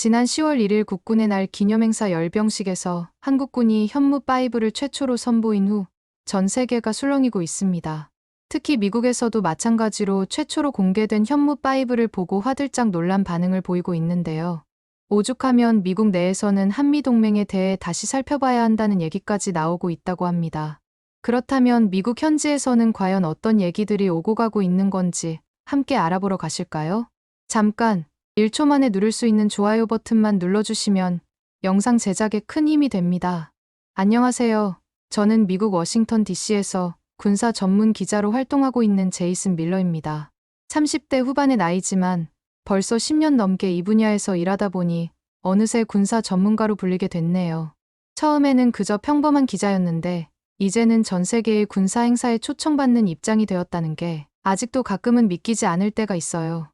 지난 10월 1일 국군의 날 기념행사 열병식에서 한국군이 현무5를 최초로 선보인 후 전 세계가 술렁이고 있습니다. 특히 미국에서도 마찬가지로 최초로 공개된 현무5를 보고 화들짝 놀란 반응을 보이고 있는데요. 오죽하면 미국 내에서는 한미동맹에 대해 다시 살펴봐야 한다는 얘기까지 나오고 있다고 합니다. 그렇다면 미국 현지에서는 과연 어떤 얘기들이 오고 가고 있는 건지 함께 알아보러 가실까요? 잠깐 1초 만에 누를 수 있는 좋아요 버튼만 눌러주시면 영상 제작에 큰 힘이 됩니다. 안녕하세요. 저는 미국 워싱턴 DC에서 군사 전문 기자로 활동하고 있는 제이슨 밀러입니다. 30대 후반의 나이지만 벌써 10년 넘게 이 분야에서 일하다 보니 어느새 군사 전문가로 불리게 됐네요. 처음에는 그저 평범한 기자였는데 이제는 전 세계의 군사 행사에 초청받는 입장이 되었다는 게 아직도 가끔은 믿기지 않을 때가 있어요.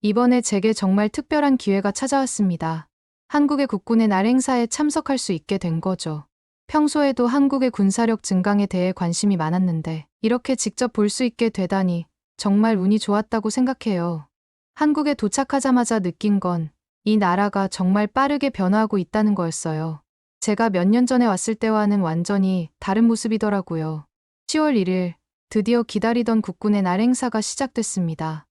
이번에 제게 정말 특별한 기회가 찾아왔습니다. 한국의 국군의 날 행사에 참석할 수 있게 된 거죠. 평소에도 한국의 군사력 증강에 대해 관심이 많았는데 이렇게 직접 볼 수 있게 되다니 정말 운이 좋았다고 생각해요. 한국에 도착하자마자 느낀 건 이 나라가 정말 빠르게 변화하고 있다는 거였어요. 제가 몇 년 전에 왔을 때와는 완전히 다른 모습이더라고요. 10월 1일 드디어 기다리던 국군의 날 행사가 시작됐습니다.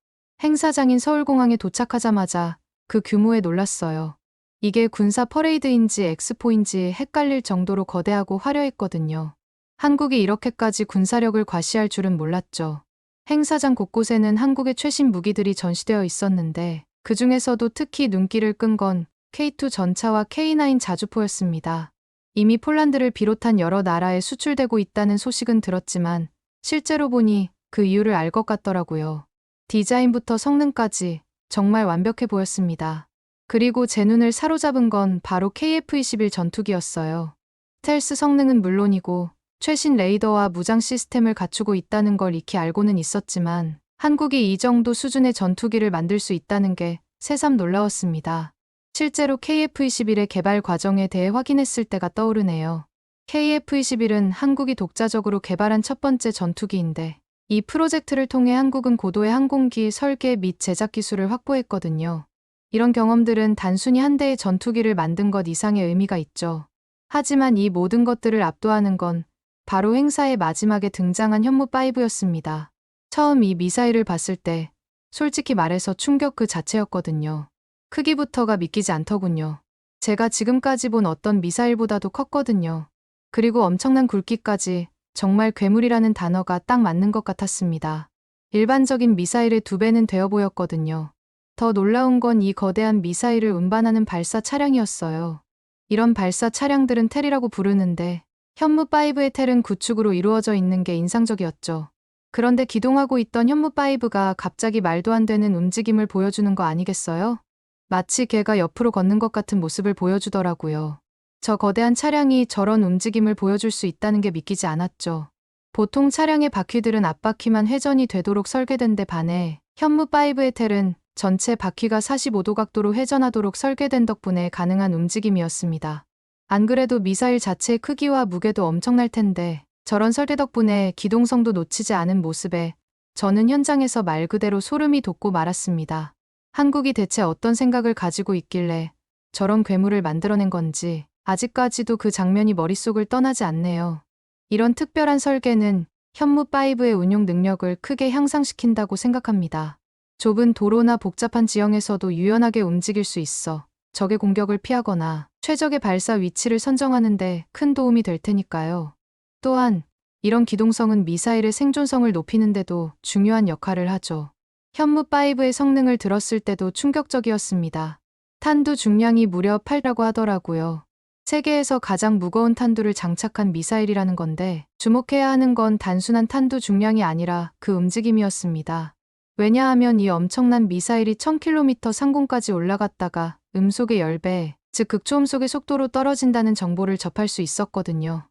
행사장인 서울공항에 도착하자마자 그 규모에 놀랐어요. 이게 군사 퍼레이드인지 엑스포인지 헷갈릴 정도로 거대하고 화려했거든요. 한국이 이렇게까지 군사력을 과시할 줄은 몰랐죠. 행사장 곳곳에는 한국의 최신 무기들이 전시되어 있었는데 그 중에서도 특히 눈길을 끈 건 K2 전차와 K9 자주포였습니다. 이미 폴란드를 비롯한 여러 나라에 수출되고 있다는 소식은 들었지만 실제로 보니 그 이유를 알 것 같더라고요. 디자인부터 성능까지 정말 완벽해 보였습니다. 그리고 제 눈을 사로잡은 건 바로 KF-21 전투기였어요. 스텔스 성능은 물론이고 최신 레이더와 무장 시스템을 갖추고 있다는 걸 익히 알고는 있었지만 한국이 이 정도 수준의 전투기를 만들 수 있다는 게 새삼 놀라웠습니다. 실제로 KF-21의 개발 과정에 대해 확인했을 때가 떠오르네요. KF-21은 한국이 독자적으로 개발한 첫 번째 전투기인데 이 프로젝트를 통해 한국은 고도의 항공기 설계 및 제작 기술을 확보했거든요. 이런 경험들은 단순히 한 대의 전투기를 만든 것 이상의 의미가 있죠. 하지만 이 모든 것들을 압도하는 건 바로 행사의 마지막에 등장한 현무5였습니다. 처음 이 미사일을 봤을 때 솔직히 말해서 충격 그 자체였거든요. 크기부터가 믿기지 않더군요. 제가 지금까지 본 어떤 미사일보다도 컸거든요. 그리고 엄청난 굵기까지 정말 괴물이라는 단어가 딱 맞는 것 같았습니다. 일반적인 미사일의 2배는 되어 보였거든요. 더 놀라운 건 이 거대한 미사일을 운반하는 발사 차량이었어요. 이런 발사 차량들은 텔이라고 부르는데 현무5의 텔은 구축으로 이루어져 있는 게 인상적이었죠. 그런데 기동하고 있던 현무5가 갑자기 말도 안 되는 움직임을 보여주는 거 아니겠어요? 마치 개가 옆으로 걷는 것 같은 모습을 보여주더라고요. 저 거대한 차량이 저런 움직임을 보여줄 수 있다는 게 믿기지 않았죠. 보통 차량의 바퀴들은 앞바퀴만 회전이 되도록 설계된 데 반해 현무5의 텔은 전체 바퀴가 45도 각도로 회전하도록 설계된 덕분에 가능한 움직임이었습니다. 안 그래도 미사일 자체의 크기와 무게도 엄청날 텐데 저런 설계 덕분에 기동성도 놓치지 않은 모습에 저는 현장에서 말 그대로 소름이 돋고 말았습니다. 한국이 대체 어떤 생각을 가지고 있길래 저런 괴물을 만들어낸 건지 아직까지도 그 장면이 머릿속을 떠나지 않네요. 이런 특별한 설계는 현무5의 운용 능력을 크게 향상시킨다고 생각합니다. 좁은 도로나 복잡한 지형에서도 유연하게 움직일 수 있어 적의 공격을 피하거나 최적의 발사 위치를 선정하는 데 큰 도움이 될 테니까요. 또한 이런 기동성은 미사일의 생존성을 높이는 데도 중요한 역할을 하죠. 현무5의 성능을 들었을 때도 충격적이었습니다. 탄두 중량이 무려 8라고 하더라고요. 세계에서 가장 무거운 탄두를 장착한 미사일이라는 건데 주목해야 하는 건 단순한 탄두 중량이 아니라 그 움직임이었습니다. 왜냐하면 이 엄청난 미사일이 1000km 상공까지 올라갔다가 음속의 10배, 즉 극초음속의 속도로 떨어진다는 정보를 접할 수 있었거든요.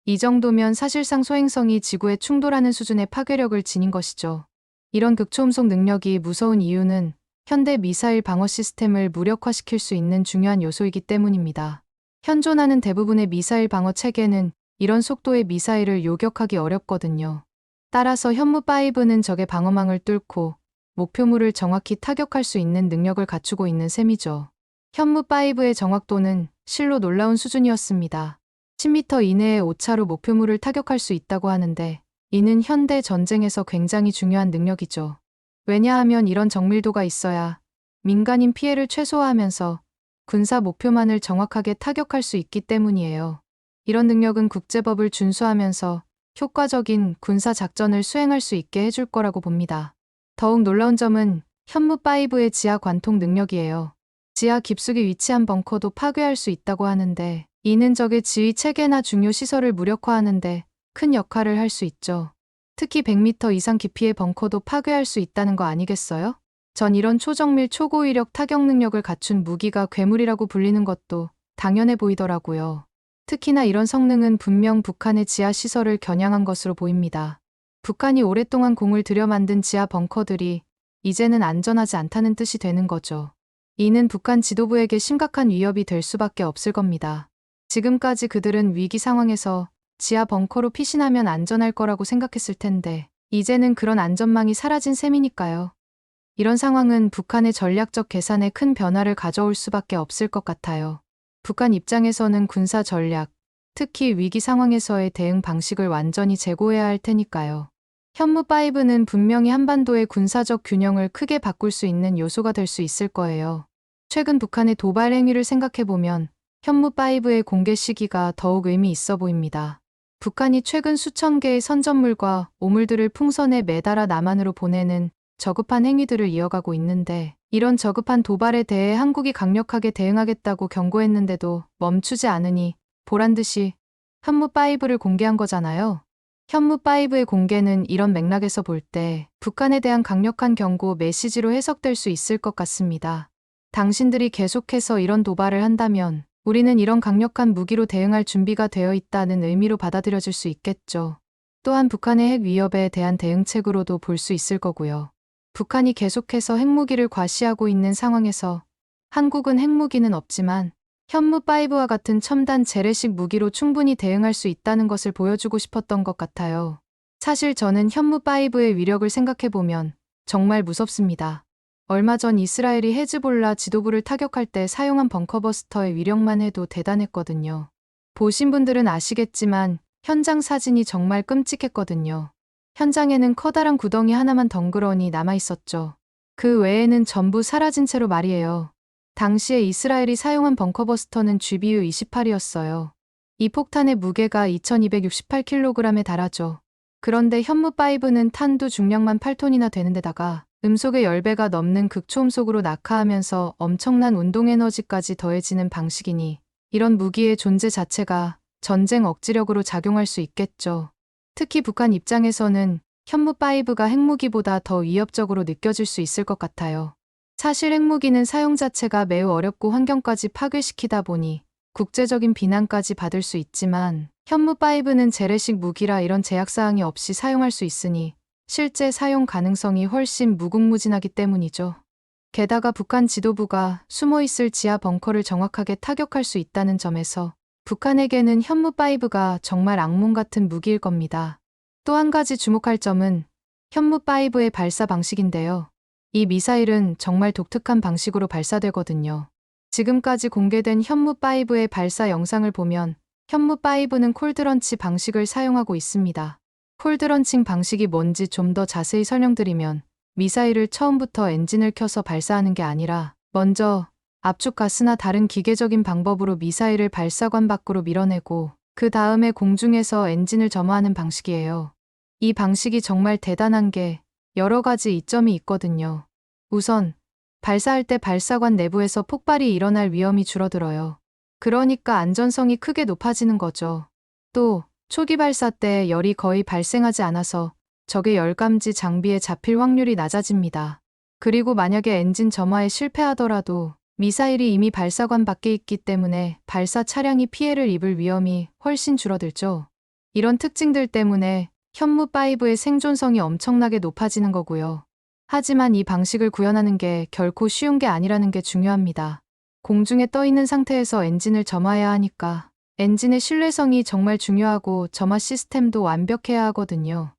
이 정도면 사실상 소행성이 지구에 충돌하는 수준의 파괴력을 지닌 것이죠. 이런 극초음속 능력이 무서운 이유는 현대 미사일 방어 시스템을 무력화시킬 수 있는 중요한 요소이기 때문입니다. 현존하는 대부분의 미사일 방어 체계는 이런 속도의 미사일을 요격하기 어렵거든요. 따라서 현무5는 적의 방어망을 뚫고 목표물을 정확히 타격할 수 있는 능력을 갖추고 있는 셈이죠. 현무5의 정확도는 실로 놀라운 수준이었습니다. 10m 이내의 오차로 목표물을 타격할 수 있다고 하는데 이는 현대 전쟁에서 굉장히 중요한 능력이죠. 왜냐하면 이런 정밀도가 있어야 민간인 피해를 최소화하면서 군사 목표만을 정확하게 타격할 수 있기 때문이에요. 이런 능력은 국제법을 준수하면서 효과적인 군사 작전을 수행할 수 있게 해줄 거라고 봅니다. 더욱 놀라운 점은 현무5의 지하 관통 능력이에요. 지하 깊숙이 위치한 벙커도 파괴할 수 있다고 하는데 이는 적의 지휘 체계나 중요 시설을 무력화하는데 큰 역할을 할 수 있죠. 특히 100m 이상 깊이의 벙커도 파괴할 수 있다는 거 아니겠어요? 전 이런 초정밀 초고위력 타격 능력을 갖춘 무기가 괴물이라고 불리는 것도 당연해 보이더라고요. 특히나 이런 성능은 분명 북한의 지하 시설을 겨냥한 것으로 보입니다. 북한이 오랫동안 공을 들여 만든 지하 벙커들이 이제는 안전하지 않다는 뜻이 되는 거죠. 이는 북한 지도부에게 심각한 위협이 될 수밖에 없을 겁니다. 지금까지 그들은 위기 상황에서 지하 벙커로 피신하면 안전할 거라고 생각했을 텐데 이제는 그런 안전망이 사라진 셈이니까요. 이런 상황은 북한의 전략적 계산에 큰 변화를 가져올 수밖에 없을 것 같아요. 북한 입장에서는 군사 전략, 특히 위기 상황에서의 대응 방식을 완전히 재고해야 할 테니까요. 현무5는 분명히 한반도의 군사적 균형을 크게 바꿀 수 있는 요소가 될 수 있을 거예요. 최근 북한의 도발 행위를 생각해보면 현무5의 공개 시기가 더욱 의미 있어 보입니다. 북한이 최근 수천 개의 선전물과 오물들을 풍선에 매달아 남한으로 보내는 저급한 행위들을 이어가고 있는데 이런 저급한 도발에 대해 한국이 강력하게 대응하겠다고 경고했는데도 멈추지 않으니 보란듯이 현무5를 공개한 거잖아요. 현무5의 공개는 이런 맥락에서 볼 때 북한에 대한 강력한 경고 메시지로 해석될 수 있을 것 같습니다. 당신들이 계속해서 이런 도발을 한다면 우리는 이런 강력한 무기로 대응할 준비가 되어 있다는 의미로 받아들여질 수 있겠죠. 또한 북한의 핵 위협에 대한 대응책으로도 볼 수 있을 거고요. 북한이 계속해서 핵무기를 과시하고 있는 상황에서 한국은 핵무기는 없지만 현무5와 같은 첨단 재래식 무기로 충분히 대응할 수 있다는 것을 보여주고 싶었던 것 같아요. 사실 저는 현무5의 위력을 생각해보면 정말 무섭습니다. 얼마 전 이스라엘이 헤즈볼라 지도부를 타격할 때 사용한 벙커버스터의 위력만 해도 대단했거든요. 보신 분들은 아시겠지만 현장 사진이 정말 끔찍했거든요. 현장에는 커다란 구덩이 하나만 덩그러니 남아있었죠. 그 외에는 전부 사라진 채로 말이에요. 당시에 이스라엘이 사용한 벙커버스터는 GBU 28이었어요. 이 폭탄의 무게가 2268kg에 달하죠. 그런데 현무5는 탄두 중량만 8톤이나 되는 데다가 음속의 10배가 넘는 극초음속으로 낙하하면서 엄청난 운동에너지까지 더해지는 방식이니 이런 무기의 존재 자체가 전쟁 억지력으로 작용할 수 있겠죠. 특히 북한 입장에서는 현무5가 핵무기보다 더 위협적으로 느껴질 수 있을 것 같아요. 사실 핵무기는 사용 자체가 매우 어렵고 환경까지 파괴시키다 보니 국제적인 비난까지 받을 수 있지만 현무5는 재래식 무기라 이런 제약사항이 없이 사용할 수 있으니 실제 사용 가능성이 훨씬 무궁무진하기 때문이죠. 게다가 북한 지도부가 숨어있을 지하 벙커를 정확하게 타격할 수 있다는 점에서 북한에게는 현무5가 정말 악몽 같은 무기일 겁니다. 또 한 가지 주목할 점은 현무5의 발사 방식인데요. 이 미사일은 정말 독특한 방식으로 발사되거든요. 지금까지 공개된 현무5의 발사 영상을 보면 현무5는 콜드런치 방식을 사용하고 있습니다. 콜드런칭 방식이 뭔지 좀 더 자세히 설명드리면 미사일을 처음부터 엔진을 켜서 발사하는 게 아니라 먼저 압축가스나 다른 기계적인 방법으로 미사일을 발사관 밖으로 밀어내고 그 다음에 공중에서 엔진을 점화하는 방식이에요. 이 방식이 정말 대단한 게 여러 가지 이점이 있거든요. 우선 발사할 때 발사관 내부에서 폭발이 일어날 위험이 줄어들어요. 그러니까 안전성이 크게 높아지는 거죠. 또 초기 발사 때 열이 거의 발생하지 않아서 적의 열감지 장비에 잡힐 확률이 낮아집니다. 그리고 만약에 엔진 점화에 실패하더라도 미사일이 이미 발사관 밖에 있기 때문에 발사 차량이 피해를 입을 위험이 훨씬 줄어들죠. 이런 특징들 때문에 현무5의 생존성이 엄청나게 높아지는 거고요. 하지만 이 방식을 구현하는 게 결코 쉬운 게 아니라는 게 중요합니다. 공중에 떠 있는 상태에서 엔진을 점화해야 하니까 엔진의 신뢰성이 정말 중요하고 점화 시스템도 완벽해야 하거든요.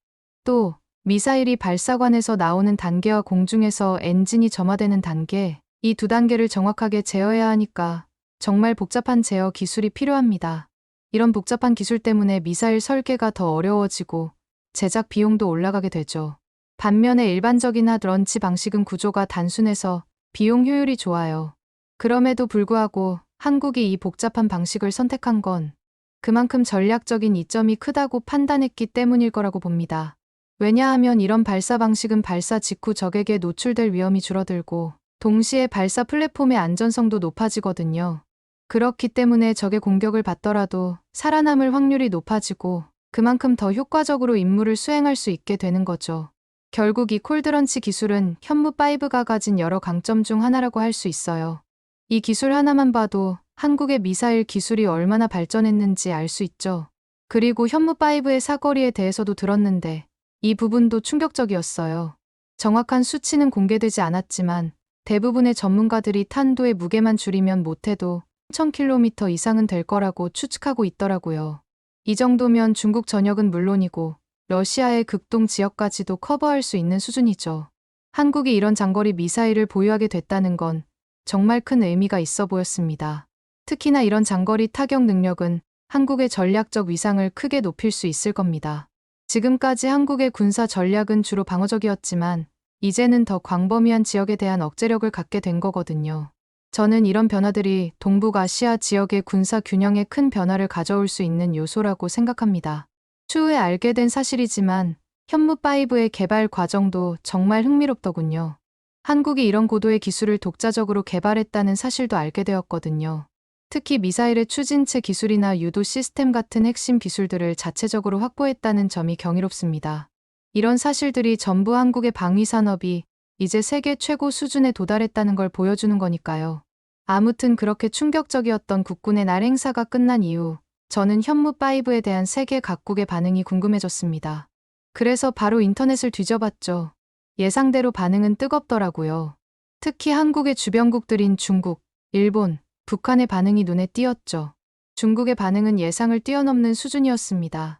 또 미사일이 발사관에서 나오는 단계와 공중에서 엔진이 점화되는 단계, 이 두 단계를 정확하게 제어해야 하니까 정말 복잡한 제어 기술이 필요합니다. 이런 복잡한 기술 때문에 미사일 설계가 더 어려워지고 제작 비용도 올라가게 되죠. 반면에 일반적인 핫 런치 방식은 구조가 단순해서 비용 효율이 좋아요. 그럼에도 불구하고 한국이 이 복잡한 방식을 선택한 건 그만큼 전략적인 이점이 크다고 판단했기 때문일 거라고 봅니다. 왜냐하면 이런 발사 방식은 발사 직후 적에게 노출될 위험이 줄어들고 동시에 발사 플랫폼의 안전성도 높아지거든요. 그렇기 때문에 적의 공격을 받더라도 살아남을 확률이 높아지고 그만큼 더 효과적으로 임무를 수행할 수 있게 되는 거죠. 결국 이 콜드런치 기술은 현무5가 가진 여러 강점 중 하나라고 할 수 있어요. 이 기술 하나만 봐도 한국의 미사일 기술이 얼마나 발전했는지 알 수 있죠. 그리고 현무5의 사거리에 대해서도 들었는데 이 부분도 충격적이었어요. 정확한 수치는 공개되지 않았지만 대부분의 전문가들이 탄도의 무게만 줄이면 못해도 1000km 이상은 될 거라고 추측하고 있더라고요. 이 정도면 중국 전역은 물론이고 러시아의 극동 지역까지도 커버할 수 있는 수준이죠. 한국이 이런 장거리 미사일을 보유하게 됐다는 건 정말 큰 의미가 있어 보였습니다. 특히나 이런 장거리 타격 능력은 한국의 전략적 위상을 크게 높일 수 있을 겁니다. 지금까지 한국의 군사 전략은 주로 방어적이었지만 이제는 더 광범위한 지역에 대한 억제력을 갖게 된 거거든요. 저는 이런 변화들이 동북아시아 지역의 군사 균형에 큰 변화를 가져올 수 있는 요소라고 생각합니다. 추후에 알게 된 사실이지만 현무5의 개발 과정도 정말 흥미롭더군요. 한국이 이런 고도의 기술을 독자적으로 개발했다는 사실도 알게 되었거든요. 특히 미사일의 추진체 기술이나 유도 시스템 같은 핵심 기술들을 자체적으로 확보했다는 점이 경이롭습니다. 이런 사실들이 전부 한국의 방위 산업이 이제 세계 최고 수준에 도달했다는 걸 보여주는 거니까요. 아무튼 그렇게 충격적이었던 국군의 날 행사가 끝난 이후 저는 현무5에 대한 세계 각국의 반응이 궁금해졌습니다. 그래서 바로 인터넷을 뒤져봤죠. 예상대로 반응은 뜨겁더라고요. 특히 한국의 주변국들인 중국, 일본, 북한의 반응이 눈에 띄었죠. 중국의 반응은 예상을 뛰어넘는 수준이었습니다.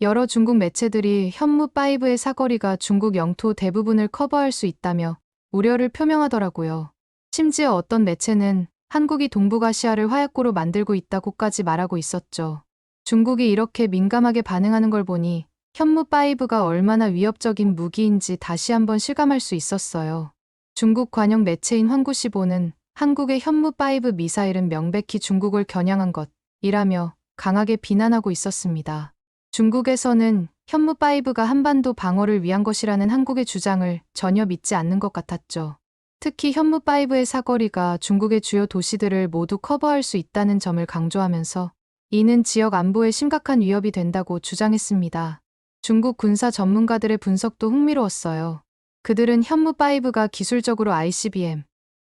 여러 중국 매체들이 현무5의 사거리가 중국 영토 대부분을 커버할 수 있다며 우려를 표명하더라고요. 심지어 어떤 매체는 한국이 동북아시아를 화약고로 만들고 있다고까지 말하고 있었죠. 중국이 이렇게 민감하게 반응하는 걸 보니 현무5가 얼마나 위협적인 무기인지 다시 한번 실감할 수 있었어요. 중국 관영 매체인 환구시보는 한국의 현무5 미사일은 명백히 중국을 겨냥한 것이라며 강하게 비난하고 있었습니다. 중국에서는 현무5가 한반도 방어를 위한 것이라는 한국의 주장을 전혀 믿지 않는 것 같았죠. 특히 현무5의 사거리가 중국의 주요 도시들을 모두 커버할 수 있다는 점을 강조하면서 이는 지역 안보에 심각한 위협이 된다고 주장했습니다. 중국 군사 전문가들의 분석도 흥미로웠어요. 그들은 현무5가 기술적으로 ICBM,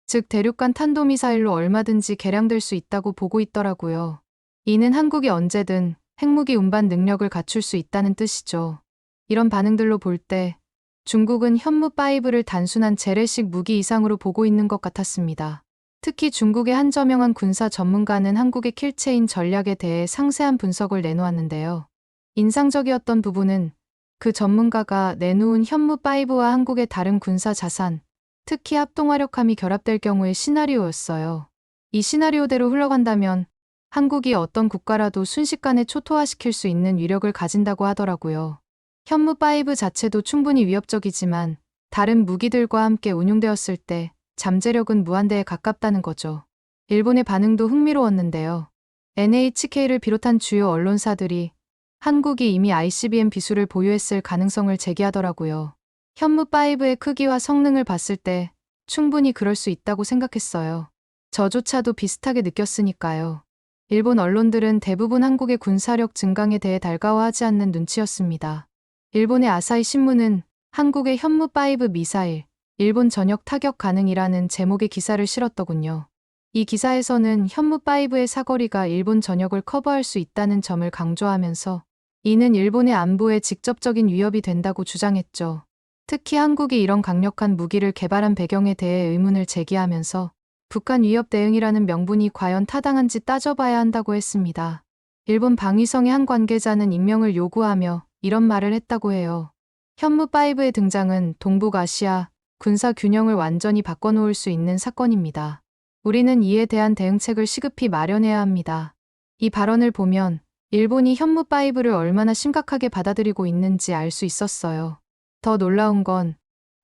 즉 대륙간 탄도미사일로 얼마든지 개량될 수 있다고 보고 있더라고요. 이는 한국이 언제든 핵무기 운반 능력을 갖출 수 있다는 뜻이죠. 이런 반응들로 볼 때 중국은 현무5를 단순한 재래식 무기 이상으로 보고 있는 것 같았습니다. 특히 중국의 한 저명한 군사 전문가는 한국의 킬체인 전략에 대해 상세한 분석을 내놓았는데요. 인상적이었던 부분은 그 전문가가 내놓은 현무5와 한국의 다른 군사 자산, 특히 합동화력함이 결합될 경우의 시나리오였어요. 이 시나리오대로 흘러간다면 한국이 어떤 국가라도 순식간에 초토화시킬 수 있는 위력을 가진다고 하더라고요. 현무5 자체도 충분히 위협적이지만 다른 무기들과 함께 운용되었을 때 잠재력은 무한대에 가깝다는 거죠. 일본의 반응도 흥미로웠는데요. NHK를 비롯한 주요 언론사들이 한국이 이미 ICBM 기술을 보유했을 가능성을 제기하더라고요. 현무5의 크기와 성능을 봤을 때 충분히 그럴 수 있다고 생각했어요. 저조차도 비슷하게 느꼈으니까요. 일본 언론들은 대부분 한국의 군사력 증강에 대해 달가워하지 않는 눈치였습니다. 일본의 아사히 신문은 한국의 현무5 미사일, 일본 전역 타격 가능이라는 제목의 기사를 실었더군요. 이 기사에서는 현무5의 사거리가 일본 전역을 커버할 수 있다는 점을 강조하면서 이는 일본의 안보에 직접적인 위협이 된다고 주장했죠. 특히 한국이 이런 강력한 무기를 개발한 배경에 대해 의문을 제기하면서 북한 위협 대응이라는 명분이 과연 타당한지 따져봐야 한다고 했습니다. 일본 방위성의 한 관계자는 익명을 요구하며 이런 말을 했다고 해요. 현무5의 등장은 동북아시아 군사 균형을 완전히 바꿔놓을 수 있는 사건입니다. 우리는 이에 대한 대응책을 시급히 마련해야 합니다. 이 발언을 보면 일본이 현무5를 얼마나 심각하게 받아들이고 있는지 알 수 있었어요. 더 놀라운 건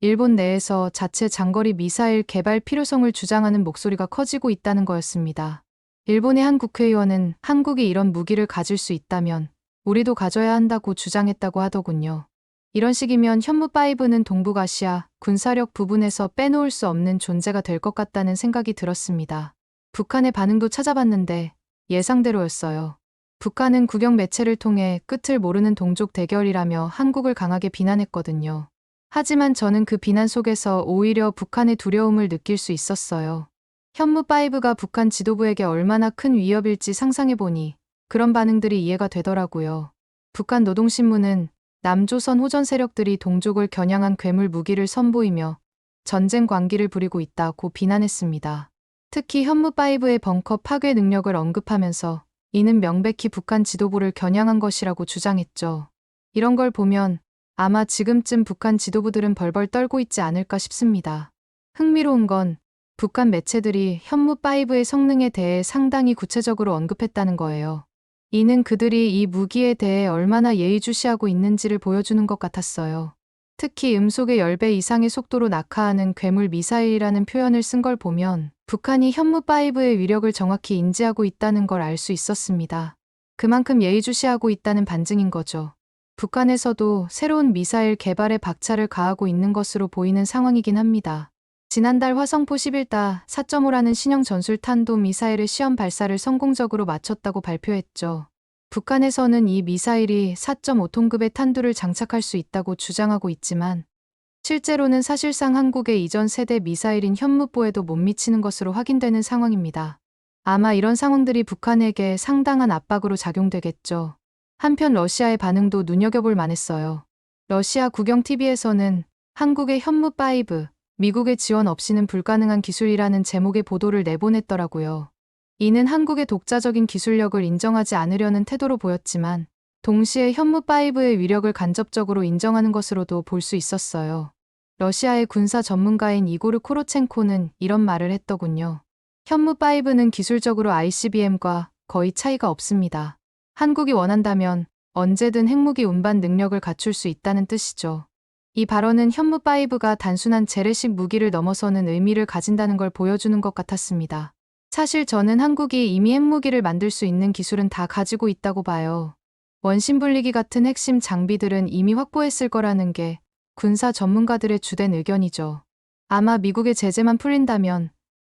일본 내에서 자체 장거리 미사일 개발 필요성을 주장하는 목소리가 커지고 있다는 거였습니다. 일본의 한 국회의원은 한국이 이런 무기를 가질 수 있다면 우리도 가져야 한다고 주장했다고 하더군요. 이런 식이면 현무5는 동북아시아 군사력 부분에서 빼놓을 수 없는 존재가 될 것 같다는 생각이 들었습니다. 북한의 반응도 찾아봤는데 예상대로였어요. 북한은 국영 매체를 통해 끝을 모르는 동족 대결이라며 한국을 강하게 비난했거든요. 하지만 저는 그 비난 속에서 오히려 북한의 두려움을 느낄 수 있었어요. 현무5가 북한 지도부에게 얼마나 큰 위협일지 상상해보니 그런 반응들이 이해가 되더라고요. 북한 노동신문은 남조선 호전 세력들이 동족을 겨냥한 괴물 무기를 선보이며 전쟁 광기를 부리고 있다고 비난했습니다. 특히 현무5의 벙커 파괴 능력을 언급하면서 이는 명백히 북한 지도부를 겨냥한 것이라고 주장했죠. 이런 걸 보면 아마 지금쯤 북한 지도부들은 벌벌 떨고 있지 않을까 싶습니다. 흥미로운 건 북한 매체들이 현무5의 성능에 대해 상당히 구체적으로 언급했다는 거예요. 이는 그들이 이 무기에 대해 얼마나 예의주시하고 있는지를 보여주는 것 같았어요. 특히 음속의 10배 이상의 속도로 낙하하는 괴물 미사일이라는 표현을 쓴 걸 보면 북한이 현무5의 위력을 정확히 인지하고 있다는 걸 알 수 있었습니다. 그만큼 예의주시하고 있다는 반증인 거죠. 북한에서도 새로운 미사일 개발에 박차를 가하고 있는 것으로 보이는 상황이긴 합니다. 지난달 화성포 11다 4.5라는 신형 전술탄도 미사일의 시험 발사를 성공적으로 마쳤다고 발표했죠. 북한에서는 이 미사일이 4.5톤급의 탄두를 장착할 수 있다고 주장하고 있지만 실제로는 사실상 한국의 이전 세대 미사일인 현무포에도 못 미치는 것으로 확인되는 상황입니다. 아마 이런 상황들이 북한에게 상당한 압박으로 작용되겠죠. 한편 러시아의 반응도 눈여겨볼 만했어요. 러시아 국영 TV에서는 한국의 현무5, 미국의 지원 없이는 불가능한 기술이라는 제목의 보도를 내보냈더라고요. 이는 한국의 독자적인 기술력을 인정하지 않으려는 태도로 보였지만 동시에 현무5의 위력을 간접적으로 인정하는 것으로도 볼 수 있었어요. 러시아의 군사 전문가인 이고르 코로첸코는 이런 말을 했더군요. 현무5는 기술적으로 ICBM과 거의 차이가 없습니다. 한국이 원한다면 언제든 핵무기 운반 능력을 갖출 수 있다는 뜻이죠. 이 발언은 현무5가 단순한 재래식 무기를 넘어서는 의미를 가진다는 걸 보여주는 것 같았습니다. 사실 저는 한국이 이미 핵무기를 만들 수 있는 기술은 다 가지고 있다고 봐요. 원심분리기 같은 핵심 장비들은 이미 확보했을 거라는 게 군사 전문가들의 주된 의견이죠. 아마 미국의 제재만 풀린다면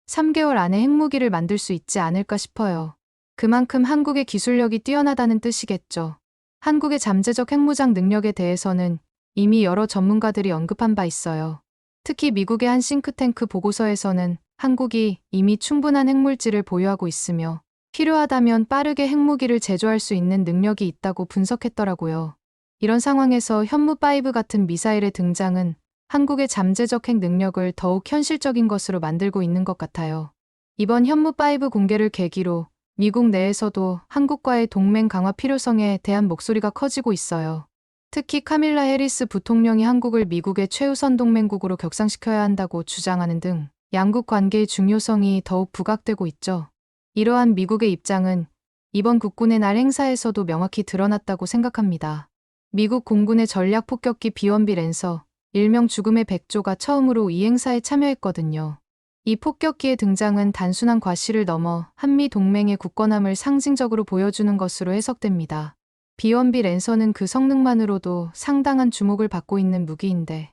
3개월 안에 핵무기를 만들 수 있지 않을까 싶어요. 그만큼 한국의 기술력이 뛰어나다는 뜻이겠죠. 한국의 잠재적 핵무장 능력에 대해서는 이미 여러 전문가들이 언급한 바 있어요. 특히 미국의 한 싱크탱크 보고서에서는 한국이 이미 충분한 핵물질을 보유하고 있으며 필요하다면 빠르게 핵무기를 제조할 수 있는 능력이 있다고 분석했더라고요. 이런 상황에서 현무5 같은 미사일의 등장은 한국의 잠재적 핵 능력을 더욱 현실적인 것으로 만들고 있는 것 같아요. 이번 현무5 공개를 계기로 미국 내에서도 한국과의 동맹 강화 필요성에 대한 목소리가 커지고 있어요. 특히 카밀라 해리스 부통령이 한국을 미국의 최우선 동맹국으로 격상시켜야 한다고 주장하는 등 양국 관계의 중요성이 더욱 부각되고 있죠. 이러한 미국의 입장은 이번 국군의 날 행사에서도 명확히 드러났다고 생각합니다. 미국 공군의 전략 폭격기 B-1B 랜서, 일명 죽음의 백조가 처음으로 이 행사에 참여했거든요. 이 폭격기의 등장은 단순한 과시를 넘어 한미 동맹의 굳건함을 상징적으로 보여주는 것으로 해석됩니다. B-1B 랜서는 그 성능만으로도 상당한 주목을 받고 있는 무기인데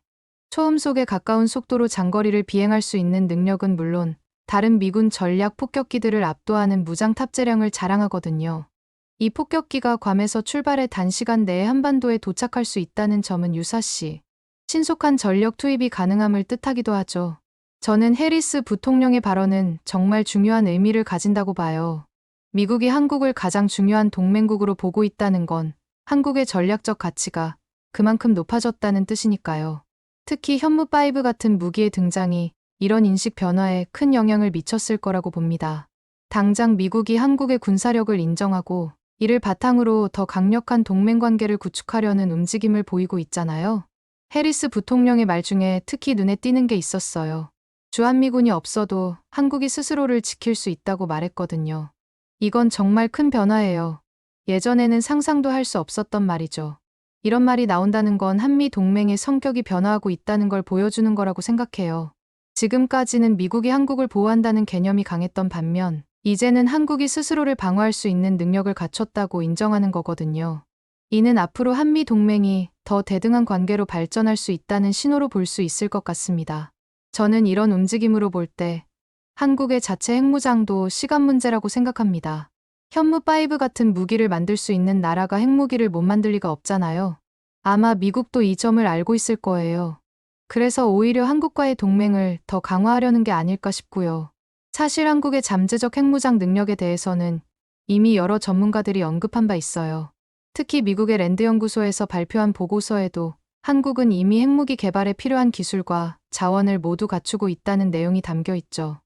초음속에 가까운 속도로 장거리를 비행할 수 있는 능력은 물론 다른 미군 전략 폭격기들을 압도하는 무장 탑재량을 자랑하거든요. 이 폭격기가 괌에서 출발해 단시간 내에 한반도에 도착할 수 있다는 점은 유사시 신속한 전력 투입이 가능함을 뜻하기도 하죠. 저는 해리스 부통령의 발언은 정말 중요한 의미를 가진다고 봐요. 미국이 한국을 가장 중요한 동맹국으로 보고 있다는 건 한국의 전략적 가치가 그만큼 높아졌다는 뜻이니까요. 특히 현무5 같은 무기의 등장이 이런 인식 변화에 큰 영향을 미쳤을 거라고 봅니다. 당장 미국이 한국의 군사력을 인정하고 이를 바탕으로 더 강력한 동맹관계를 구축하려는 움직임을 보이고 있잖아요. 해리스 부통령의 말 중에 특히 눈에 띄는 게 있었어요. 주한미군이 없어도 한국이 스스로를 지킬 수 있다고 말했거든요. 이건 정말 큰 변화예요. 예전에는 상상도 할 수 없었던 말이죠. 이런 말이 나온다는 건 한미 동맹의 성격이 변화하고 있다는 걸 보여주는 거라고 생각해요. 지금까지는 미국이 한국을 보호한다는 개념이 강했던 반면, 이제는 한국이 스스로를 방어할 수 있는 능력을 갖췄다고 인정하는 거거든요. 이는 앞으로 한미 동맹이 더 대등한 관계로 발전할 수 있다는 신호로 볼 수 있을 것 같습니다. 저는 이런 움직임으로 볼 때 한국의 자체 핵무장도 시간 문제라고 생각합니다. 현무5 같은 무기를 만들 수 있는 나라가 핵무기를 못 만들 리가 없잖아요. 아마 미국도 이 점을 알고 있을 거예요. 그래서 오히려 한국과의 동맹을 더 강화하려는 게 아닐까 싶고요. 사실 한국의 잠재적 핵무장 능력에 대해서는 이미 여러 전문가들이 언급한 바 있어요. 특히 미국의 랜드 연구소에서 발표한 보고서에도 한국은 이미 핵무기 개발에 필요한 기술과 자원을 모두 갖추고 있다는 내용이 담겨 있죠.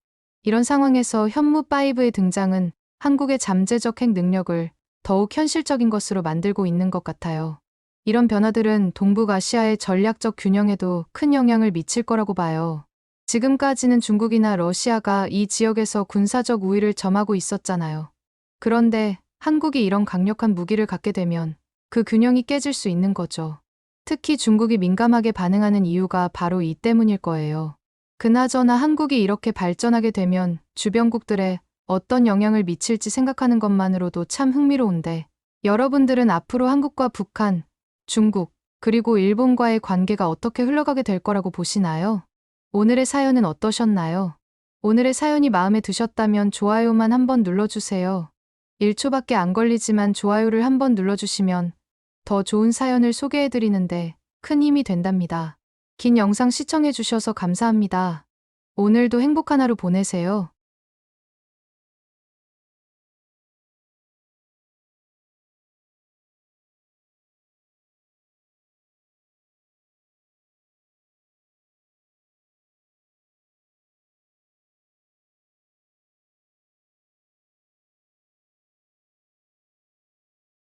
이런 상황에서 현무5의 등장은 한국의 잠재적 핵 능력을 더욱 현실적인 것으로 만들고 있는 것 같아요. 이런 변화들은 동북아시아의 전략적 균형에도 큰 영향을 미칠 거라고 봐요. 지금까지는 중국이나 러시아가 이 지역에서 군사적 우위를 점하고 있었잖아요. 그런데 한국이 이런 강력한 무기를 갖게 되면 그 균형이 깨질 수 있는 거죠. 특히 중국이 민감하게 반응하는 이유가 바로 이 때문일 거예요. 그나저나 한국이 이렇게 발전하게 되면 주변국들에 어떤 영향을 미칠지 생각하는 것만으로도 참 흥미로운데, 여러분들은 앞으로 한국과 북한, 중국, 그리고 일본과의 관계가 어떻게 흘러가게 될 거라고 보시나요? 오늘의 사연은 어떠셨나요? 오늘의 사연이 마음에 드셨다면 좋아요만 한번 눌러주세요. 1초밖에 안 걸리지만 좋아요를 한번 눌러주시면 더 좋은 사연을 소개해드리는데 큰 힘이 된답니다. 긴 영상 시청해주셔서 감사합니다. 오늘도 행복한 하루 보내세요.